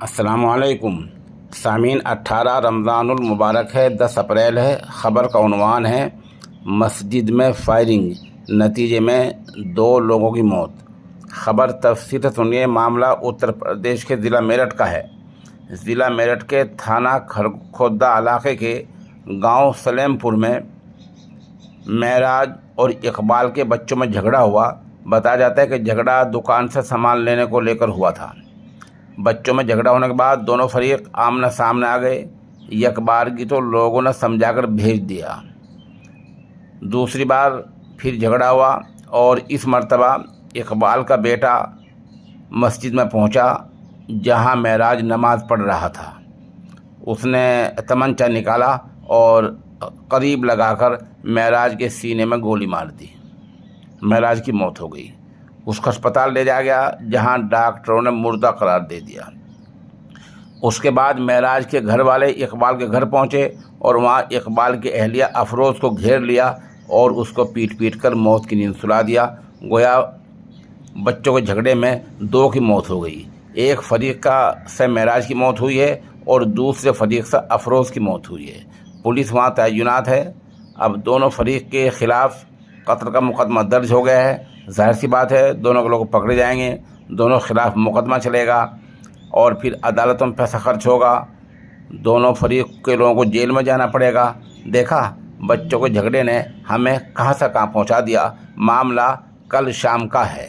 السلام علیکم سامعین، 18 رمضان المبارک ہے، 10 اپریل ہے۔ خبر کا عنوان ہے مسجد میں فائرنگ، نتیجے میں 2 لوگوں کی موت۔ خبر تفصیل سے سنیے۔ معاملہ اتر پردیش کے ضلع میرٹھ کا ہے۔ ضلع میرٹھ کے تھانہ کھودہ علاقے کے گاؤں سلیم پور میں معراج اور اقبال کے بچوں میں جھگڑا ہوا۔ بتایا جاتا ہے کہ جھگڑا دکان سے سامان لینے کو لے کر ہوا تھا۔ بچوں میں جھگڑا ہونے کے بعد دونوں فریق آمنے سامنے آ گئے۔ یک بار کی تو لوگوں نے سمجھا کر بھیج دیا، دوسری بار پھر جھگڑا ہوا اور اس مرتبہ اقبال کا بیٹا مسجد میں پہنچا جہاں معراج نماز پڑھ رہا تھا۔ اس نے تمنچہ نکالا اور قریب لگا کر معراج کے سینے میں گولی مار دی۔ معراج کی موت ہو گئی۔ اس کو اسپتال لے جایا گیا جہاں ڈاکٹروں نے مردہ قرار دے دیا۔ اس کے بعد معراج کے گھر والے اقبال کے گھر پہنچے اور وہاں اقبال کی اہلیہ افروز کو گھیر لیا اور اس کو پیٹ پیٹ کر موت کی نیند سلا دیا۔ گویا بچوں کے جھگڑے میں 2 کی موت ہو گئی۔ ایک فریق سے معراج کی موت ہوئی ہے اور دوسرے فریق سے افروز کی موت ہوئی ہے۔ پولیس وہاں تعینات ہے۔ اب دونوں فریق کے خلاف قتل کا مقدمہ درج ہو گیا ہے۔ ظاہر سی بات ہے دونوں کے لوگ پکڑے جائیں گے، دونوں کے خلاف مقدمہ چلے گا اور پھر عدالتوں میں پیسہ خرچ ہوگا، دونوں فریق کے لوگوں کو جیل میں جانا پڑے گا۔ دیکھا بچوں کے جھگڑے نے ہمیں کہاں سے کہاں پہنچا دیا۔ معاملہ کل شام کا ہے۔